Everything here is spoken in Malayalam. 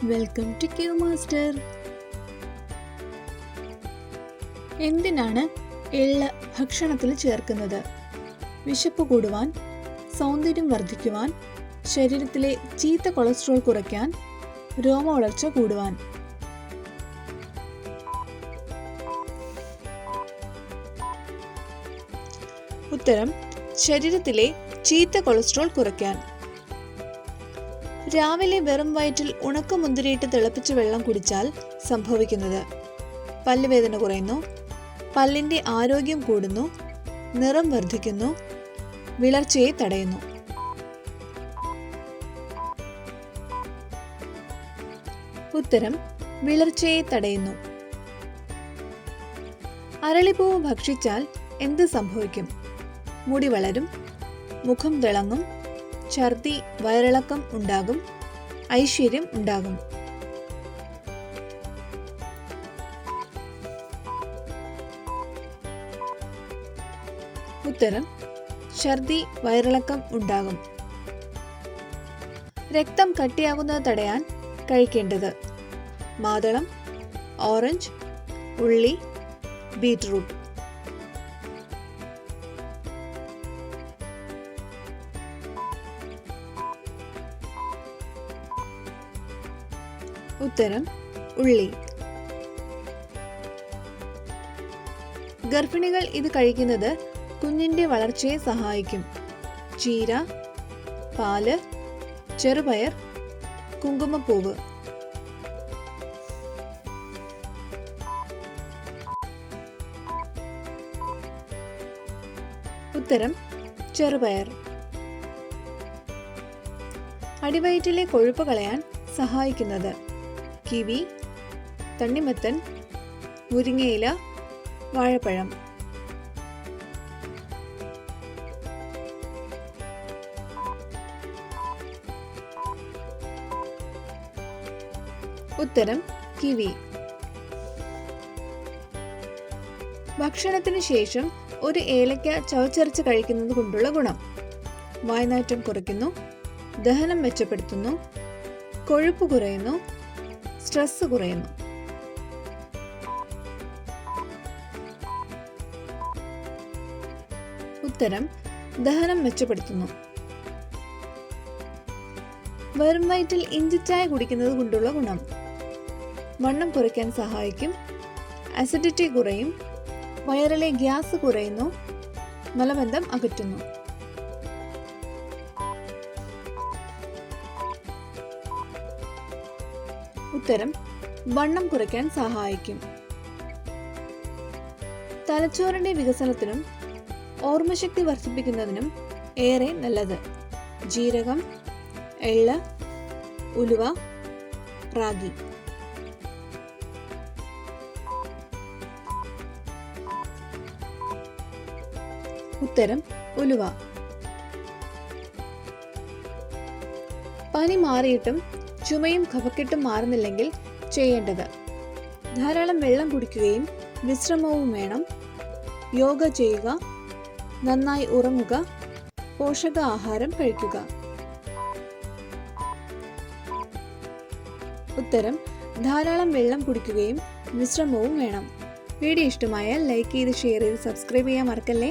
Welcome to Q master. എന്തിനാണ് എള്ള് ഭക്ഷണത്തിൽ ചേർക്കുന്നത്? വിശപ്പ് കൂടുവാൻ, സൗന്ദര്യം വർദ്ധിക്കുവാൻ, ശരീരത്തിലെ ചീത്ത കൊളസ്ട്രോൾ കുറയ്ക്കാൻ, രോമ വളർച്ച കൂടുവാൻ. ഉത്തരം ശരീരത്തിലെ ചീത്ത കൊളസ്ട്രോൾ കുറയ്ക്കാൻ. രാവിലെ വെറും വയറ്റിൽ ഉണക്കമുന്തിരിയിട്ട് തിളപ്പിച്ച വെള്ളം കുടിച്ചാൽ സംഭവിക്കുന്നത്: പല്ലുവേദന കുറയുന്നു, പല്ലിന്റെ ആരോഗ്യം കൂടുന്നു, നിറം വർദ്ധിക്കുന്നു, വിളർച്ചയെ തടയുന്നു. ഉത്തരം വിളർച്ചയെ തടയുന്നു. അരളിപ്പൂവ് ഭക്ഷിച്ചാൽ എന്ത് സംഭവിക്കും? മുടി വളരും, മുഖം തിളങ്ങും, ഛർദി, വയറിളക്കം ഉണ്ടാകും, ഐശ്വര്യം ഉണ്ടാകും. ഉത്തരം ഛർദി, വയറിളക്കം ഉണ്ടാകും. രക്തം കട്ടിയാകുന്നത് തടയാൻ കഴിക്കേണ്ടത്: മാതളം, ഓറഞ്ച്, ഉള്ളി, ബീറ്റ്റൂട്ട്. ഉത്തരം ഉള്ളി. ഗർഭിണികൾ ഇത് കഴിക്കുന്നത് കുഞ്ഞിന്റെ വളർച്ചയെ സഹായിക്കും: ചീര, പാല്, ചെറുപയർ, കുങ്കുമപ്പൂവ്. ഉത്തരം ചെറുപയർ. അടിവയറ്റിലെ കൊഴുപ്പ് കളയാൻ സഹായിക്കുന്നത്: കിവി, തണ്ണിമത്തൻ, മുരിങ്ങയില, വാഴപ്പഴം. ഉത്തരം കിവി. ഭക്ഷണത്തിന് ശേഷം ഒരു ഏലക്ക ചവച്ചരച്ച് കഴിക്കുന്നത് കൊണ്ടുള്ള ഗുണം: വായ്നാറ്റം കുറയ്ക്കുന്നു, ദഹനം മെച്ചപ്പെടുത്തുന്നു, കൊഴുപ്പ് കുറയുന്നു, സ്ട്രെസ് കുറയുന്നു. ഉത്തരം ദഹനം മെച്ചപ്പെടുത്തുന്നു. വെറും വയറ്റിൽ ഇഞ്ചിച്ചായ കുടിക്കുന്നത് കൊണ്ടുള്ള ഗുണം: വണ്ണം കുറയ്ക്കാൻ സഹായിക്കും, അസിഡിറ്റി കുറയും, വയറിലെ ഗ്യാസ് കുറയുന്നു, മലബന്ധം അകറ്റുന്നു. ഉത്തരം വണ്ണം കുറയ്ക്കാൻ സഹായിക്കും. തലച്ചോറിന്റെ വികസനത്തിനും ഓർമ്മശക്തി വർദ്ധിപ്പിക്കുന്നതിനും ഏറെ നല്ലത്: ജീരകം, എള്ള്, ഉലുവ, റാഗി. ഉത്തരം ഉലുവ. പനി മാറിയിട്ടും ചുമയും കഫക്കെട്ടും മാറുന്നില്ലെങ്കിൽ ചെയ്യേണ്ടത്: ധാരാളം വെള്ളം കുടിക്കുകയും വിശ്രമവും വേണം, യോഗ ചെയ്യുക, നന്നായി ഉറങ്ങുക, പോഷകാഹാരം കഴിക്കുക. ഉത്തരം ധാരാളം വെള്ളം കുടിക്കുകയും വിശ്രമവും വേണം. വീഡിയോ ഇഷ്ടമായാൽ ലൈക്ക് ചെയ്ത് ഷെയർ ചെയ്ത് സബ്സ്ക്രൈബ് ചെയ്യാൻ മറക്കല്ലേ.